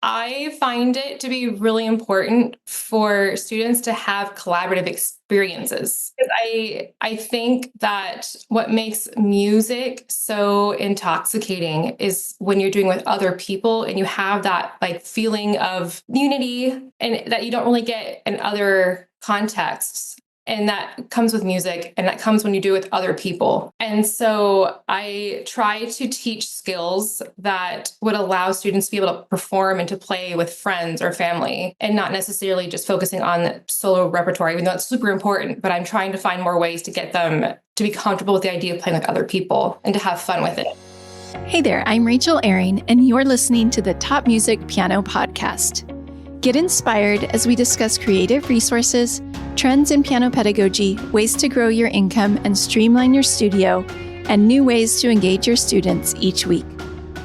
I find it to be really important for students to have collaborative experiences. I think that what makes music so intoxicating is when you're doing with other people and you have that like feeling of unity and that you don't really get in other contexts. And that comes with music and that comes when you do it with other people. And so I try to teach skills that would allow students to be able to perform and to play with friends or family and not necessarily just focusing on solo repertoire, even though it's super important. But I'm trying to find more ways to get them to be comfortable with the idea of playing with other people and to have fun with it. Hey there, I'm Rachel Airing, and you're listening to the Top Music Piano Podcast. Get inspired as we discuss creative resources, trends in piano pedagogy, ways to grow your income and streamline your studio, and new ways to engage your students each week.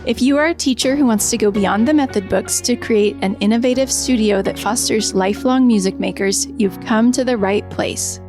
If you are a teacher who wants to go beyond the method books to create an innovative studio that fosters lifelong music makers, you've come to the right place.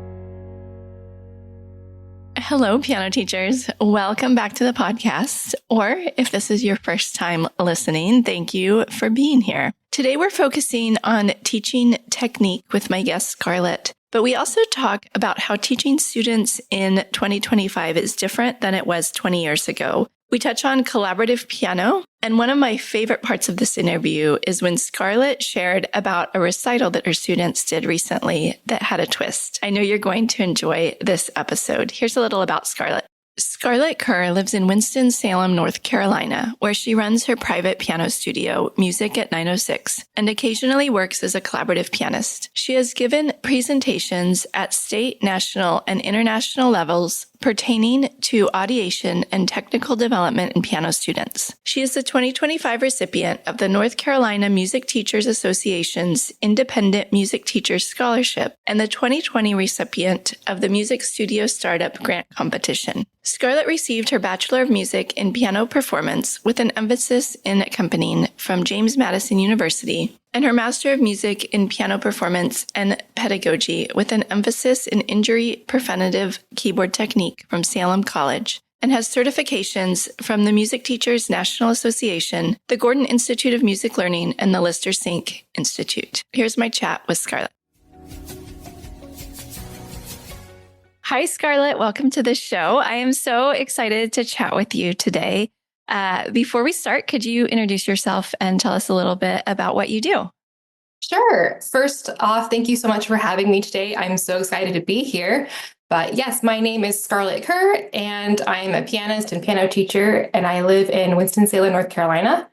Hello, piano teachers. Welcome back to the podcast. Or if this is your first time listening, thank you for being here. Today, we're focusing on teaching technique with my guest, Scarlette. But we also talk about how teaching students in 2025 is different than it was 20 years ago. We touch on collaborative piano, and one of my favorite parts of this interview is when Scarlette shared about a recital that her students did recently that had a twist. I know you're going to enjoy this episode. Here's a little about Scarlette. Scarlette Kerr lives in Winston-Salem, North Carolina, where she runs her private piano studio, Music at 906, and occasionally works as a collaborative pianist. She has given presentations at state, national, and international levels pertaining to audiation and technical development in piano students. She is the 2025 recipient of the North Carolina Music Teachers Association's Independent Music Teachers Scholarship and the 2020 recipient of the Music Studio Startup Grant Competition. Scarlette received her Bachelor of Music in Piano Performance with an emphasis in accompanying from James Madison University and her Master of Music in Piano Performance and Pedagogy with an emphasis in injury preventative keyboard technique from Salem College, and has certifications from the Music Teachers National Association, the Gordon Institute of Music Learning, and the Lister Sync Institute. Here's my chat with Scarlette. Hi, Scarlette. Welcome to the show. I am so excited to chat with you today. Before we start, could you introduce yourself and tell us a little bit about what you do? Sure. First off, thank you so much for having me today. I'm so excited to be here. But yes, my name is Scarlette Kerr, and I'm a pianist and piano teacher, and I live in Winston-Salem, North Carolina,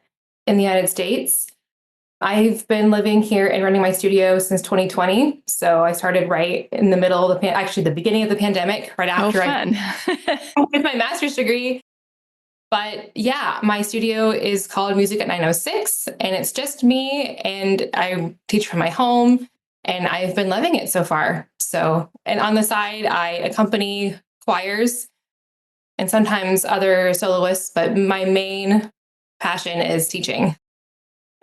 in the United States. I've been living here and running my studio since 2020. So I started right in the middle of the beginning of the pandemic, right after I with my master's degree. But yeah, my studio is called Music at 906, and it's just me, and I teach from my home, and I've been loving it so far. So, and on the side, I accompany choirs and sometimes other soloists, but my main passion is teaching.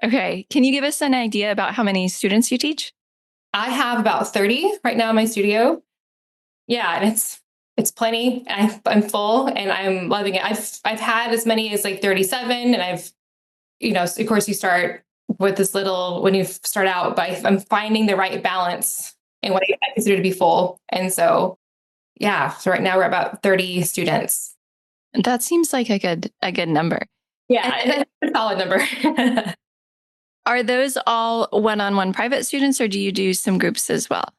Okay. Can you give us an idea about how many students you teach? I have about 30 right now in my studio. Yeah, and it's plenty. I'm full and I'm loving it. I've had as many as like 37, and I've, of course you start with this little when you start out, but I'm finding the right balance in what I consider to be full. And so, yeah, so right now we're about 30 students. That seems like a good number. Yeah, that's a solid number. Are those all one-on-one private students, or do you do some groups as well?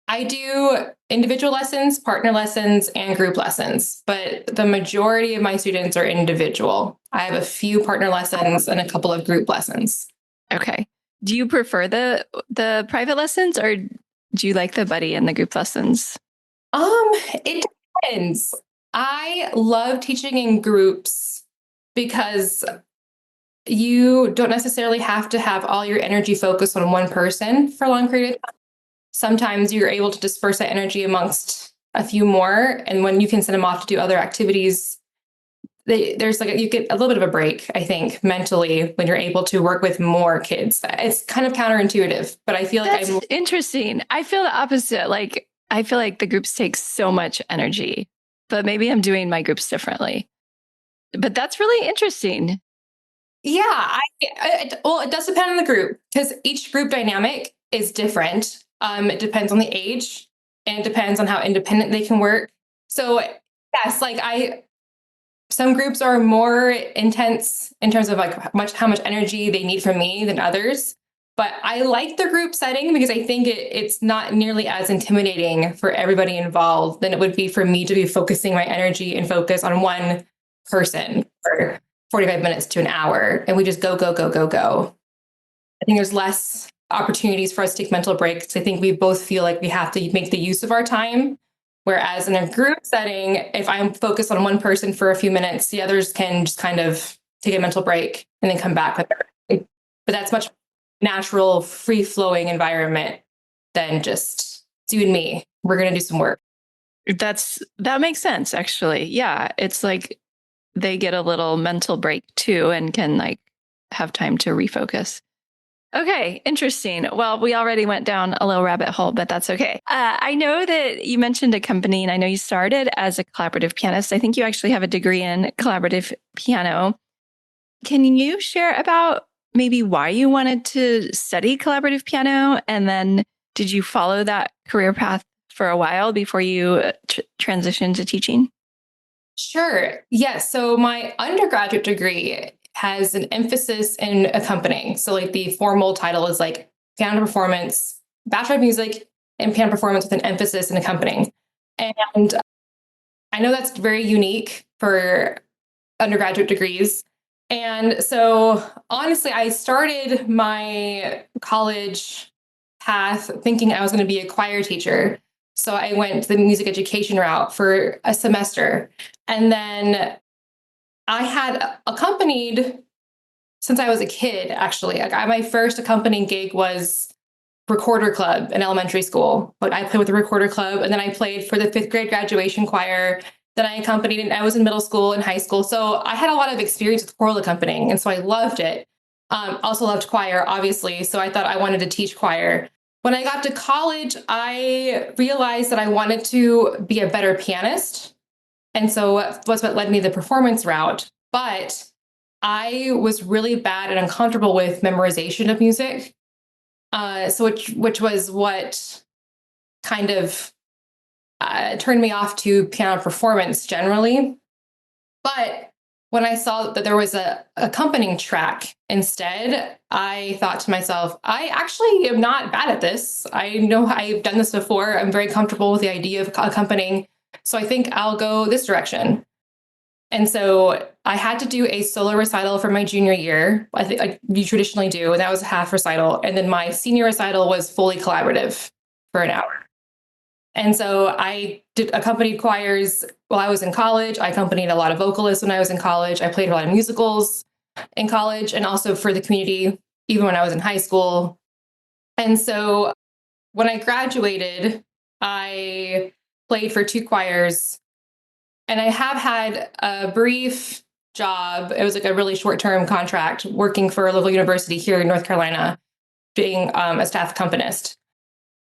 I do individual lessons, partner lessons, and group lessons, but the majority of my students are individual. I have a few partner lessons and a couple of group lessons. Okay. Do you prefer the private lessons, or do you like the buddy and the group lessons? It depends. I love teaching in groups because you don't necessarily have to have all your energy focused on one person for a long period of time. Sometimes you're able to disperse that energy amongst a few more. And when you can send them off to do other activities, you get a little bit of a break, I think, mentally when you're able to work with more kids. It's kind of counterintuitive, but I feel like That's interesting. I feel the opposite. Like, I feel like the groups take so much energy, but maybe I'm doing my groups differently. But that's really interesting. Yeah, well, it does depend on the group because each group dynamic is different. It depends on the age and it depends on how independent they can work. So yes, some groups are more intense in terms of like how much energy they need from me than others. But I like the group setting because I think it's not nearly as intimidating for everybody involved than it would be for me to be focusing my energy and focus on one person for 45 minutes to an hour. And we just go, go, go, go, go. I think there's less opportunities for us to take mental breaks. I think we both feel like we have to make the use of our time. Whereas in a group setting, if I'm focused on one person for a few minutes, the others can just kind of take a mental break and then come back with it. But that's much natural, free flowing environment than just it's you and me. We're going to do some work. That makes sense, actually. Yeah. It's like they get a little mental break too and can like have time to refocus. Okay, interesting. Well, we already went down a little rabbit hole, but that's okay. I know that you mentioned a company, and I know you started as a collaborative pianist. I think you actually have a degree in collaborative piano. Can you share about maybe why you wanted to study collaborative piano? And then did you follow that career path for a while before you transitioned to teaching? Sure. Yes. So my undergraduate degree has an emphasis in accompanying. So like the formal title is like piano performance, Bachelor of Music and piano performance with an emphasis in accompanying. And I know that's very unique for undergraduate degrees. And so honestly, I started my college path thinking I was going to be a choir teacher. So I went the music education route for a semester. And then I had accompanied since I was a kid, actually. My first accompanying gig was recorder club in elementary school. Like I played with the recorder club and then I played for the fifth grade graduation choir. Then I accompanied and I was in middle school and high school. So I had a lot of experience with choral accompanying. And so I loved it. Also loved choir, obviously. So I thought I wanted to teach choir. When I got to college, I realized that I wanted to be a better pianist. And so was what led me the performance route. But I was really bad and uncomfortable with memorization of music. Which was what kind of turned me off to piano performance generally. But when I saw that there was a accompanying track instead, I thought to myself, I actually am not bad at this. I know I've done this before. I'm very comfortable with the idea of accompanying. So I think I'll go this direction. And so I had to do a solo recital for my junior year. I think like you traditionally do, and that was a half recital. And then my senior recital was fully collaborative for an hour. And so I did accompanied choirs while I was in college. I accompanied a lot of vocalists when I was in college. I played a lot of musicals in college and also for the community, even when I was in high school. And so when I graduated, I played for two choirs and I have had a brief job. It was like a really short term contract working for a local university here in North Carolina, being a staff accompanist.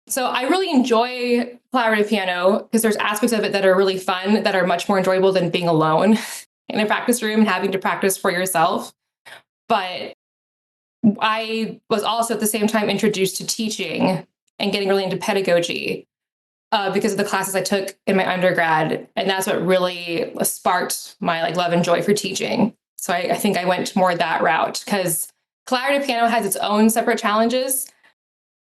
So I really enjoy collaborative piano because there's aspects of it that are really fun, that are much more enjoyable than being alone in a practice room and having to practice for yourself. But I was also at the same time introduced to teaching and getting really into pedagogy because of the classes I took in my undergrad, and that's what really sparked my love and joy for teaching. So I think I went more that route because collaborative piano has its own separate challenges,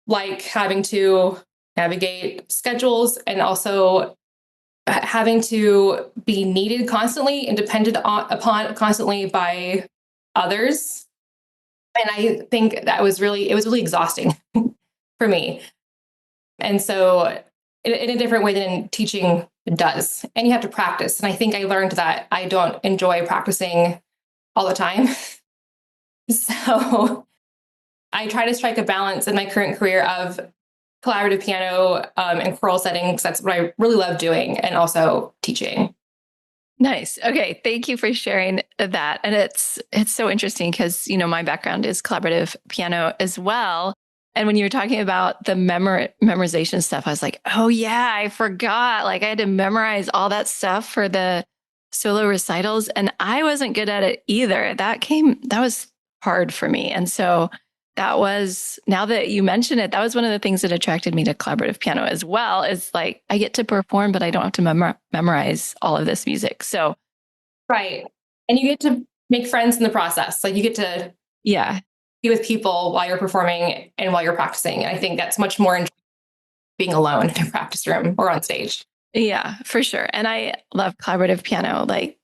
like having to navigate schedules and also having to be needed constantly and depended upon constantly by others. And I think it was really exhausting for me. And so in a different way than teaching does. And you have to practice. And I think I learned that I don't enjoy practicing all the time. So I try to strike a balance in my current career of collaborative piano and choral settings. That's what I really love doing, and also teaching. Nice. Okay. Thank you for sharing that. And it's so interesting because, my background is collaborative piano as well. And when you were talking about the memorization stuff, I was like, oh yeah, I forgot. Like I had to memorize all that stuff for the solo recitals, and I wasn't good at it either. That was hard for me. And so that was, now that you mention it, that was one of the things that attracted me to collaborative piano as well, is like I get to perform, but I don't have to memorize all of this music. So, Right. And you get to make friends in the process. Like you get to yeah, be with people while you're performing and while you're practicing. And I think that's much more enjoyable being alone in a practice room or on stage. yeah, for sure. And I love collaborative piano. Like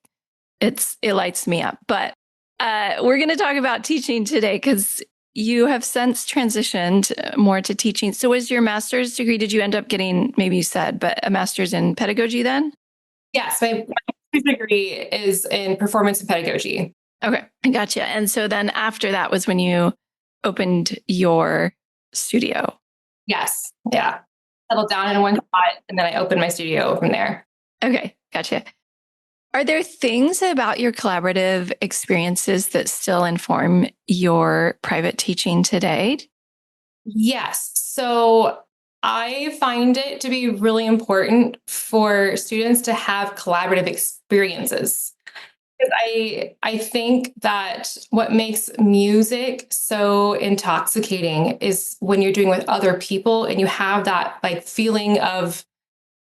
it lights me up. But we're going to talk about teaching today because you have since transitioned more to teaching. So was your master's degree, did you end up getting, maybe you said, but a master's in pedagogy then? Yes, my master's degree is in performance and pedagogy. Okay, I gotcha. And so then after that was when you opened your studio. Yes. Yeah. Settled down in one spot and then I opened my studio from there. Okay, gotcha. Are there things about your collaborative experiences that still inform your private teaching today? Yes. So I find it to be really important for students to have collaborative experiences. Because I think that what makes music so intoxicating is when you're doing with other people and you have that like feeling of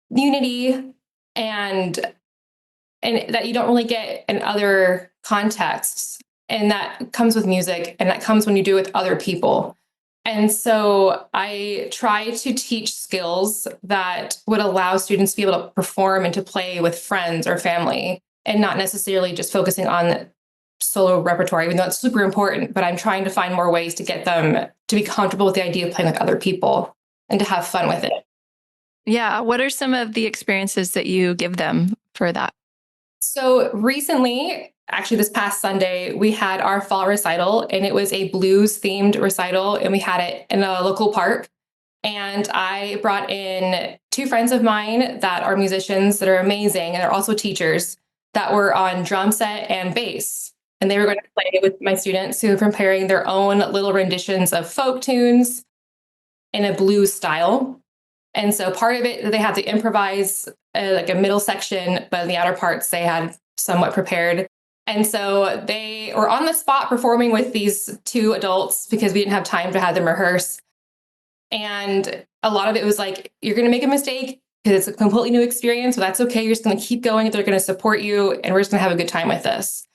unity and that you don't really get in other contexts. And that comes with music and that comes when you do it with other people. And so I try to teach skills that would allow students to be able to perform and to play with friends or family and not necessarily just focusing on solo repertoire, even though it's super important. But I'm trying to find more ways to get them to be comfortable with the idea of playing with other people and to have fun with it. Yeah. What are some of the experiences that you give them for that? So recently, actually this past Sunday, we had our fall recital and it was a blues themed recital and we had it in a local park. And I brought in two friends of mine that are musicians that are amazing and they're also teachers that were on drum set and bass. And they were going to play with my students who were preparing their own little renditions of folk tunes in a blues style. And so part of it, they had to improvise like a middle section, but in the outer parts, they had somewhat prepared. And so they were on the spot performing with these two adults because we didn't have time to have them rehearse. And a lot of it was like, you're going to make a mistake because it's a completely new experience, but that's okay. You're just going to keep going. They're going to support you and we're just going to have a good time with this.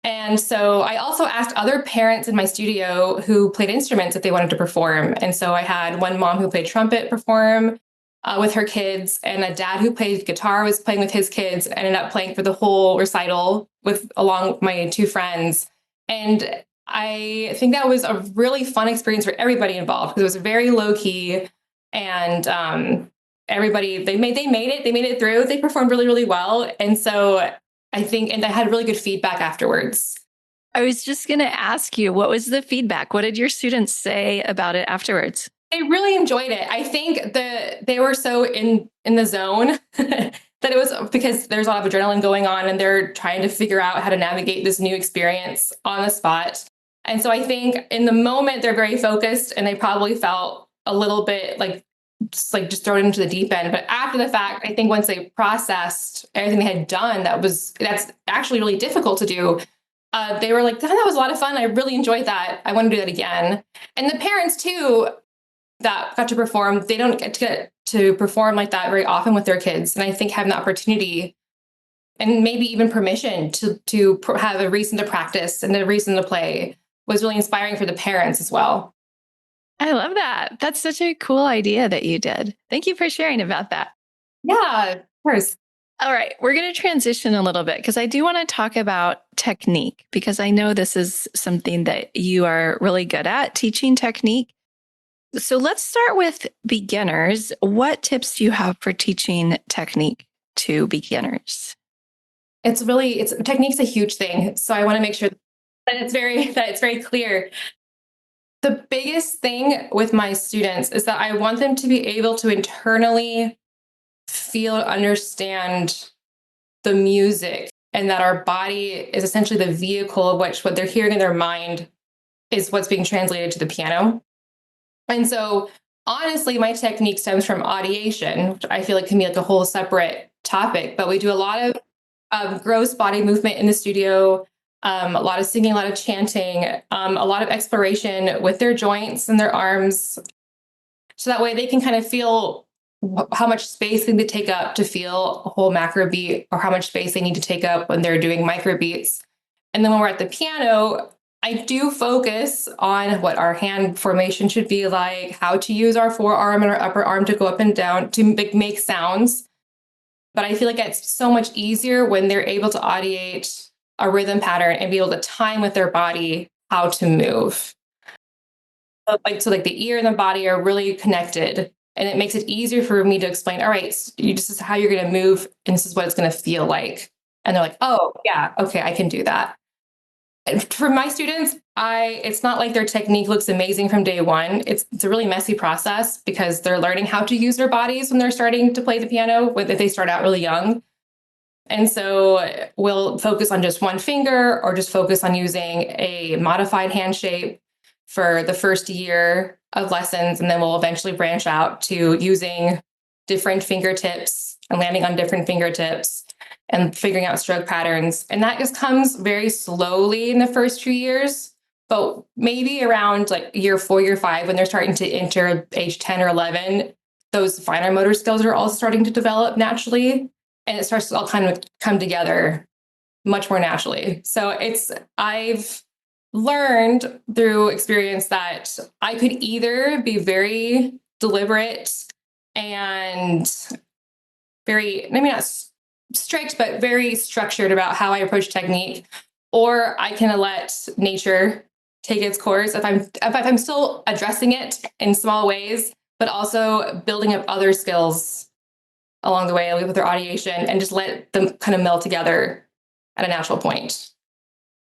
And so I also asked other parents in my studio who played instruments if they wanted to perform. And so I had one mom who played trumpet perform with her kids, and a dad who played guitar was playing with his kids, ended up playing for the whole recital along with my two friends. And I think that was a really fun experience for everybody involved because it was very low key, and everybody they made it through. They performed really, really well, and so I think, and I had really good feedback afterwards. I was just going to ask you, what was the feedback? What did your students say about it afterwards? They really enjoyed it. I think they were so in the zone that it was because there's a lot of adrenaline going on and they're trying to figure out how to navigate this new experience on the spot. And so I think in the moment they're very focused and they probably felt a little bit like just thrown into the deep end. But after the fact, I think once they processed everything they had done, that's actually really difficult to do. They were like, that was a lot of fun. I really enjoyed that. I want to do that again. And the parents too, that got to perform, they don't get to perform like that very often with their kids. And I think having the opportunity and maybe even permission to have a reason to practice and a reason to play was really inspiring for the parents as well. I love that. That's such a cool idea that you did. Thank you for sharing about that. Yeah, of course. All right, we're going to transition a little bit because I do want to talk about technique because I know this is something that you are really good at, teaching technique. So let's start with beginners. What tips do you have for teaching technique to beginners? Technique's a huge thing. So I want to make sure that it's very clear. The biggest thing with my students is that I want them to be able to internally feel and understand the music and that our body is essentially the vehicle of which what they're hearing in their mind is what's being translated to the piano. And so honestly, my technique stems from audiation, which I feel like can be like a whole separate topic, but we do a lot of gross body movement in the studio, a lot of singing, a lot of chanting, a lot of exploration with their joints and their arms. So that way they can kind of feel how much space they need to take up to feel a whole macro beat, or how much space they need to take up when they're doing micro beats. And then when we're at the piano, I do focus on what our hand formation should be like, how to use our forearm and our upper arm to go up and down to make sounds. But I feel like it's so much easier when they're able to ideate a rhythm pattern and be able to time with their body how to move. So the ear and the body are really connected, and it makes it easier for me to explain, all right, this is how you're going to move, and this is what it's going to feel like. And they're like, oh yeah, okay, I can do that. And for my students, it's not like their technique looks amazing from day one. It's a really messy process because they're learning how to use their bodies when they're starting to play the piano, if they start out really young. And so we'll focus on just one finger, or just focus on using a modified hand shape for the first year of lessons. And then we'll eventually branch out to using different fingertips and landing on different fingertips and figuring out stroke patterns. And that just comes very slowly in the first few years. But maybe around like year 4, year 5, when they're starting to enter age 10 or 11, those finer motor skills are also starting to develop naturally. And it starts to all kind of come together much more naturally. So I've learned through experience that I could either be very deliberate and very, maybe not strict, but very structured about how I approach technique, or I can let nature take its course if I'm still addressing it in small ways, but also building up other skills along the way with their ideation, and just let them kind of meld together at a natural point.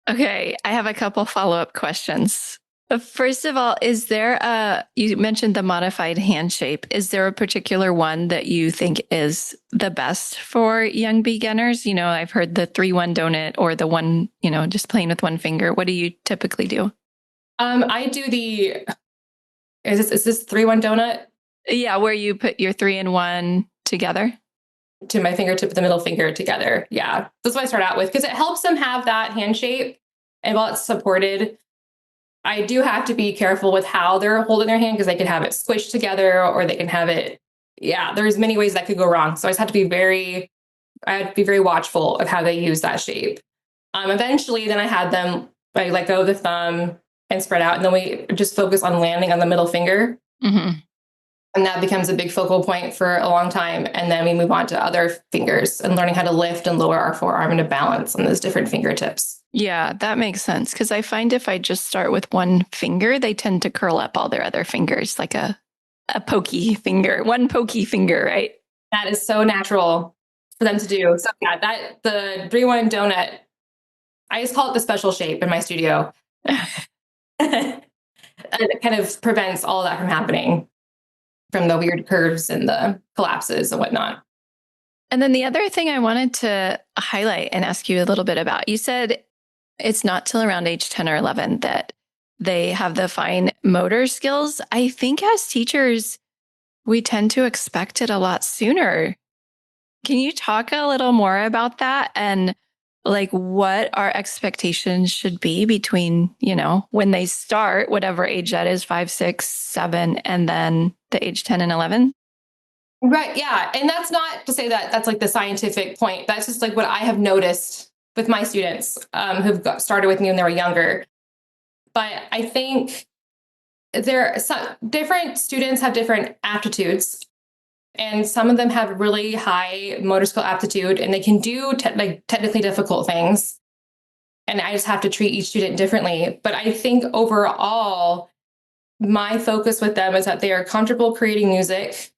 Okay, I have a couple follow-up questions. First of all, you mentioned the modified hand shape. Is there a particular one that you think is the best for young beginners? I've heard the 3-1 donut, or the one, just playing with one finger. What do you typically do? I do is this 3-1 donut? Yeah, where you put your 3 and 1 together. To my fingertip and the middle finger together. Yeah, that's what I start out with, because it helps them have that hand shape. And while it's supported, I do have to be careful with how they're holding their hand, because they can have it squished together, or they can have it. Yeah, there's many ways that could go wrong. So I just have to be very watchful of how they use that shape. Eventually, then I let go of the thumb and spread out, and then we just focus on landing on the middle finger. Mm-hmm. And that becomes a big focal point for a long time. And then we move on to other fingers and learning how to lift and lower our forearm into balance on those different fingertips. Yeah, that makes sense. Because I find if I just start with one finger, they tend to curl up all their other fingers, like a pokey finger, one pokey finger, right? That is so natural for them to do. So yeah, the 3-1 donut, I just call it the special shape in my studio. And it kind of prevents all of that from happening, from the weird curves and the collapses and whatnot. And then the other thing I wanted to highlight and ask you a little bit about, you said it's not till around age 10 or 11 that they have the fine motor skills. I think as teachers, we tend to expect it a lot sooner. Can you talk a little more about that, and like what our expectations should be between, when they start, whatever age that is, 5, 6, 7, and then the age 10 and 11? Right. Yeah. And that's not to say that that's like the scientific point. That's just like what I have noticed with my students who've started with me when they were younger. But I think different students have different aptitudes, and some of them have really high motor skill aptitude, and they can do technically difficult things. And I just have to treat each student differently. But I think overall, my focus with them is that they are comfortable creating music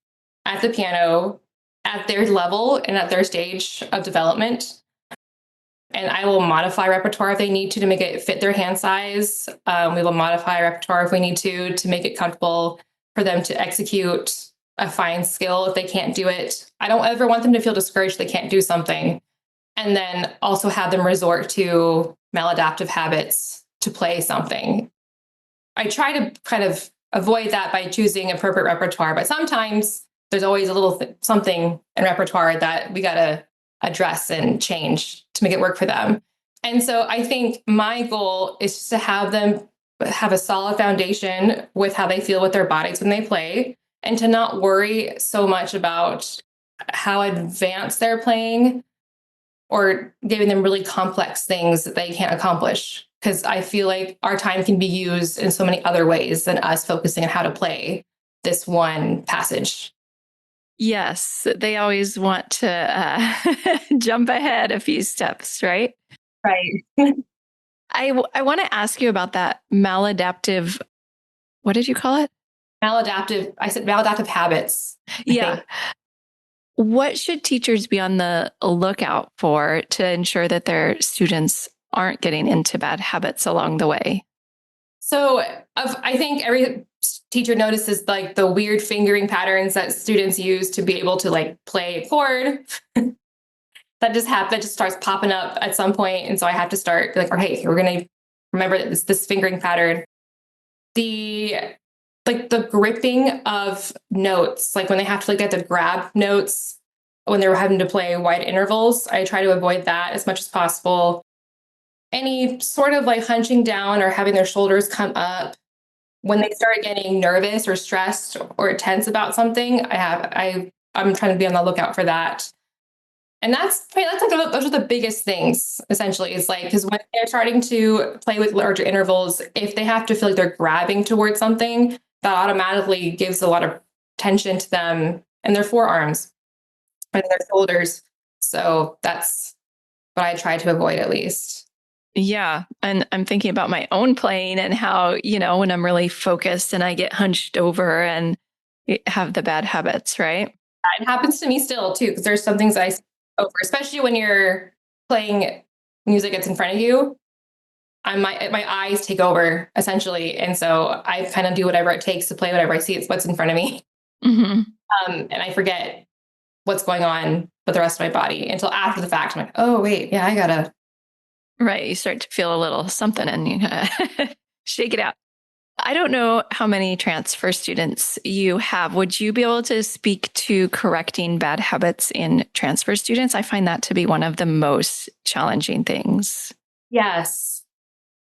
at the piano at their level and at their stage of development. And I will modify repertoire if they need to make it fit their hand size. We will modify repertoire if we need to make it comfortable for them to execute a fine skill if they can't do it. I don't ever want them to feel discouraged if they can't do something. And then also have them resort to maladaptive habits to play something. I try to kind of avoid that by choosing appropriate repertoire, but sometimes there's always a little something in repertoire that we got to address and change to make it work for them. And so I think my goal is just to have them have a solid foundation with how they feel with their bodies when they play, and to not worry so much about how advanced they're playing or giving them really complex things that they can't accomplish. Because I feel like our time can be used in so many other ways than us focusing on how to play this one passage. Yes, they always want to jump ahead a few steps, right? Right. I want to ask you about that maladaptive. What did you call it? Maladaptive. I said maladaptive habits. Yeah. What should teachers be on the lookout for to ensure that their students aren't getting into bad habits along the way? So I think every teacher notices like the weird fingering patterns that students use to be able to like play a chord. That just happens. That just starts popping up at some point, and so I have to start like, okay, we're gonna remember this fingering pattern. The like the gripping of notes, like when they have to like get the grab notes when they're having to play wide intervals, I try to avoid that as much as possible. Any sort of like hunching down or having their shoulders come up when they start getting nervous or stressed or tense about something, I'm trying to be on the lookout for that. And that's like those are the biggest things essentially. It's like because when they're starting to play with larger intervals, if they have to feel like they're grabbing towards something, that automatically gives a lot of tension to them and their forearms and their shoulders. So that's what I try to avoid at least. Yeah. And I'm thinking about my own playing and how, when I'm really focused and I get hunched over and have the bad habits, right? It happens to me still too, because there's some things I skip over, especially when you're playing music that's in front of you. My eyes take over essentially, and so I kind of do whatever it takes to play whatever I see. It's what's in front of me, Mm-hmm. and I forget what's going on with the rest of my body until after the fact. I'm like, oh wait, yeah, I gotta. Right. You start to feel a little something and you shake it out. I don't know how many transfer students you have. Would you be able to speak to correcting bad habits in transfer students? I find that to be one of the most challenging things. Yes,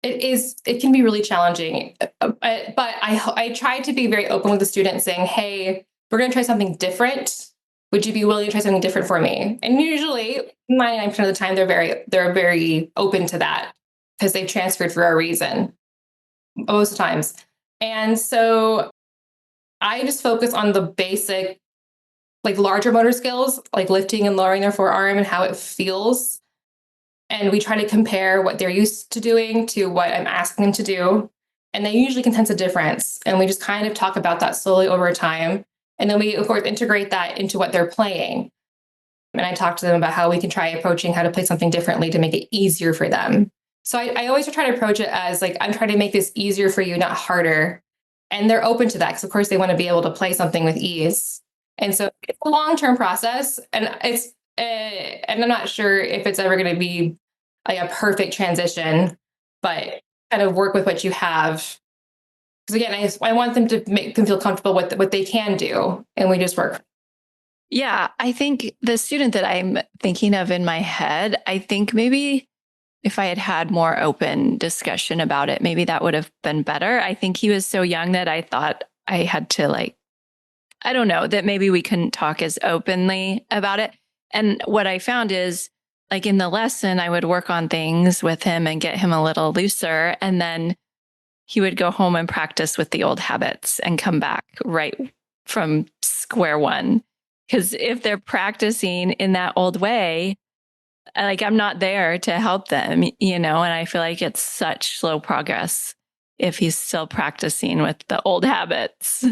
it is. It can be really challenging, but I try to be very open with the student, saying, "Hey, we're going to try something different. Would you be willing to try something different for me?" And usually, 99% of the time, they're very open to that because they've transferred for a reason most times. And so I just focus on the basic, like larger motor skills, like lifting and lowering their forearm and how it feels. And we try to compare what they're used to doing to what I'm asking them to do. And they usually can sense a difference. And we just kind of talk about that slowly over time. And then we, of course, integrate that into what they're playing. And I talk to them about how we can try approaching how to play something differently to make it easier for them. So I always try to approach it as like, I'm trying to make this easier for you, not harder. And they're open to that because, of course, they want to be able to play something with ease. And so it's a long-term process. And I'm not sure if it's ever going to be like a perfect transition, but kind of work with what you have. Because again, I want them to make them feel comfortable with what they can do. And we just work. Yeah, I think the student that I'm thinking of in my head, I think maybe if I had had more open discussion about it, maybe that would have been better. I think he was so young that I thought I had to I don't know, that maybe we couldn't talk as openly about it. And what I found is like in the lesson, I would work on things with him and get him a little looser. And then he would go home and practice with the old habits and come back right from square one. Because if they're practicing in that old way, like I'm not there to help them, and I feel like it's such slow progress if he's still practicing with the old habits.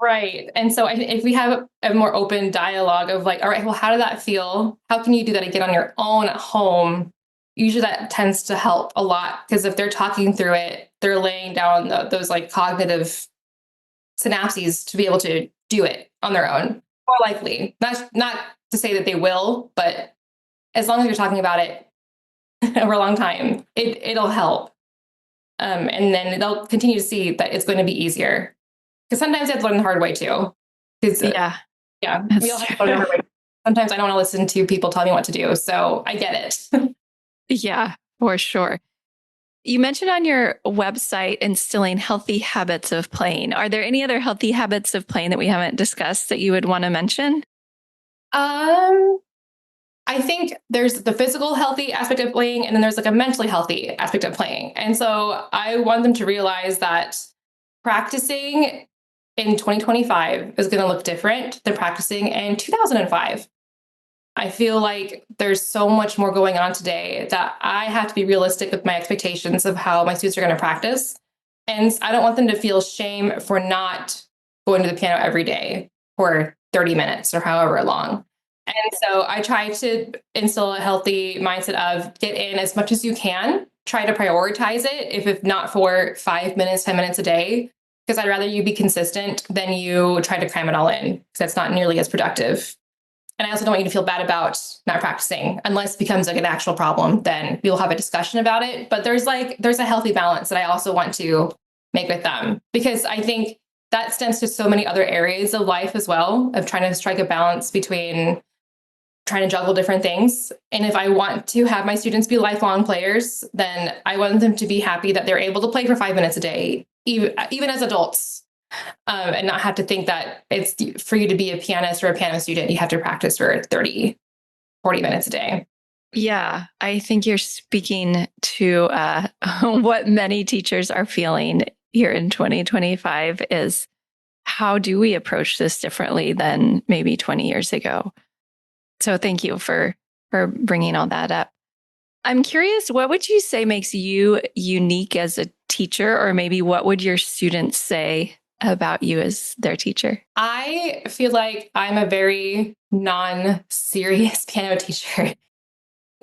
Right. And so if we have a more open dialogue of like, all right, well, how did that feel? How can you do that again on your own at home? Usually that tends to help a lot because if they're talking through it, they're laying down those like cognitive synapses to be able to do it on their own. More likely. Not to say that they will, but as long as you're talking about it over a long time, it'll help. And then they'll continue to see that it's going to be easier. Because sometimes they have to learn the hard way too. Yeah, Yeah, we all have to true. learn the hard way. sometimes I don't want to listen to people tell me what to do. So I get it. Yeah, for sure. You mentioned on your website instilling healthy habits of playing. Are there any other healthy habits of playing that we haven't discussed that you would want to mention? Um, I think there's the physical healthy aspect of playing, and then there's like a mentally healthy aspect of playing. And so I want them to realize that practicing in 2025 is going to look different than practicing in 2005. I feel like there's so much more going on today that I have to be realistic with my expectations of how my students are going to practice. And I don't want them to feel shame for not going to the piano every day for 30 minutes or however long. And so I try to instill a healthy mindset of get in as much as you can, try to prioritize it, if not for 5 minutes, 10 minutes a day, because I'd rather you be consistent than you try to cram it all in, because that's not nearly as productive. And I also don't want you to feel bad about not practicing unless it becomes like an actual problem, then we'll have a discussion about it. But there's a healthy balance that I also want to make with them, because I think that stems to so many other areas of life as well, of trying to strike a balance between trying to juggle different things. And if I want to have my students be lifelong players, then I want them to be happy that they're able to play for 5 minutes a day, even as adults. And not have to think that it's for you to be a pianist or a piano student, you have to practice for 30, 40 minutes a day. Yeah, I think you're speaking to what many teachers are feeling here in 2025 is how do we approach this differently than maybe 20 years ago? So thank you for bringing all that up. I'm curious, what would you say makes you unique as a teacher, or maybe what would your students say about you as their teacher? I feel like I'm a very non-serious piano teacher.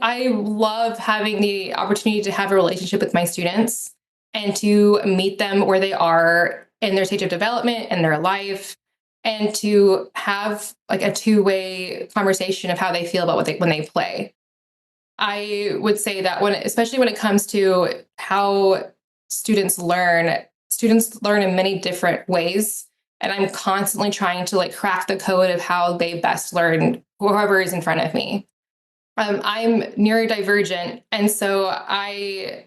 I love having the opportunity to have a relationship with my students and to meet them where they are in their stage of development in their life, and to have like a two-way conversation of how they feel about when they play. I would say that especially when it comes to how students learn in many different ways. And I'm constantly trying to like crack the code of how they best learn whoever is in front of me. I'm neurodivergent. And so I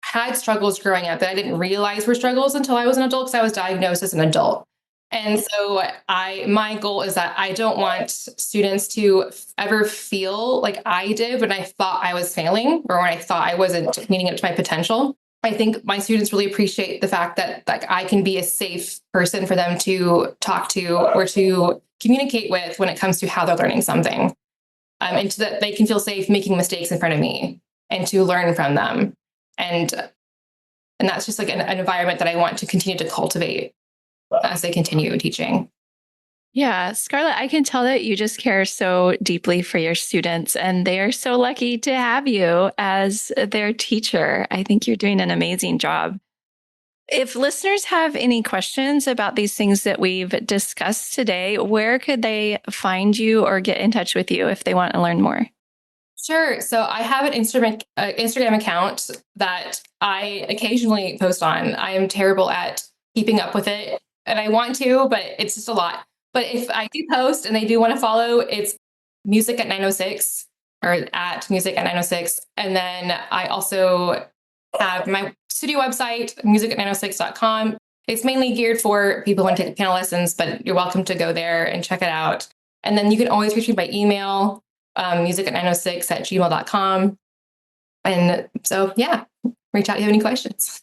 had struggles growing up that I didn't realize were struggles until I was an adult, because I was diagnosed as an adult. And so my goal is that I don't want students to ever feel like I did when I thought I was failing, or when I thought I wasn't meeting up to my potential. I think my students really appreciate the fact that like I can be a safe person for them to talk to or to communicate with when it comes to how they're learning something. And so that they can feel safe making mistakes in front of me and to learn from them. And that's just like an environment that I want to continue to cultivate as they continue teaching. Yeah, Scarlette, I can tell that you just care so deeply for your students, and they are so lucky to have you as their teacher. I think you're doing an amazing job. If listeners have any questions about these things that we've discussed today, where could they find you or get in touch with you if they want to learn more? Sure. So I have an Instagram account that I occasionally post on. I am terrible at keeping up with it, and I want to, but it's just a lot. But if I do post and they do want to follow, it's music at 906, or at music at 906. And then I also have my studio website, music at 906.com. It's mainly geared for people who want to take piano lessons, but you're welcome to go there and check it out. And then you can always reach me by email, music at 906@gmail.com. And so, yeah, reach out if you have any questions.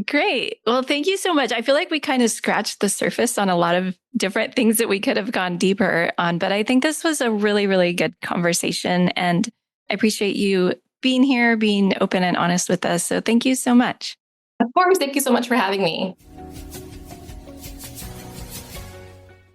Great. Well, thank you so much. I feel like we kind of scratched the surface on a lot of different things that we could have gone deeper on, but I think this was a really, really good conversation. And I appreciate you being here, being open and honest with us. So thank you so much. Of course, thank you so much for having me.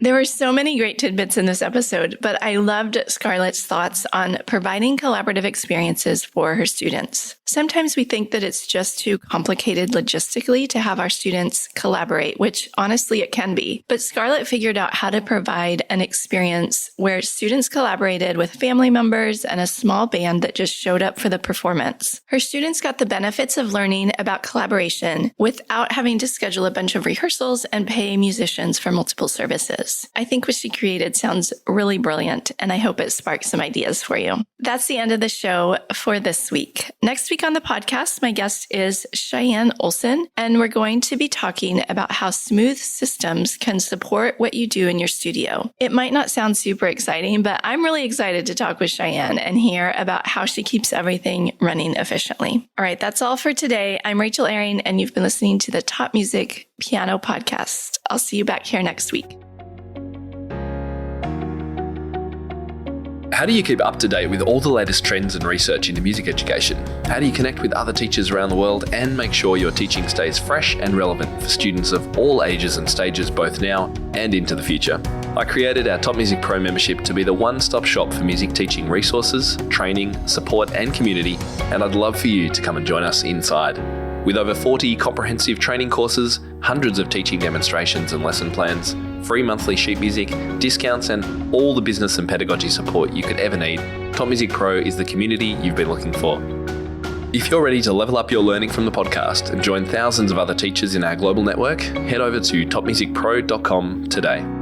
There were so many great tidbits in this episode, but I loved Scarlett's thoughts on providing collaborative experiences for her students. Sometimes we think that it's just too complicated logistically to have our students collaborate, which honestly it can be. But Scarlette figured out how to provide an experience where students collaborated with family members and a small band that just showed up for the performance. Her students got the benefits of learning about collaboration without having to schedule a bunch of rehearsals and pay musicians for multiple services. I think what she created sounds really brilliant, and I hope it sparks some ideas for you. That's the end of the show for this week. Next week on the podcast, my guest is Cheyenne Olson, and we're going to be talking about how smooth systems can support what you do in your studio. It might not sound super exciting, but I'm really excited to talk with Cheyenne and hear about how she keeps everything running efficiently. All right, that's all for today. I'm Rachel Ehring, and you've been listening to the Top Music Piano Podcast. I'll see you back here next week. How do you keep up to date with all the latest trends and research into music education? How do you connect with other teachers around the world and make sure your teaching stays fresh and relevant for students of all ages and stages both now and into the future? I created our Top Music Pro membership to be the one-stop shop for music teaching resources, training, support and community, and I'd love for you to come and join us inside. With over 40 comprehensive training courses, hundreds of teaching demonstrations and lesson plans, free monthly sheet music, discounts, and all the business and pedagogy support you could ever need, Top Music Pro is the community you've been looking for. If you're ready to level up your learning from the podcast and join thousands of other teachers in our global network, head over to topmusicpro.com today.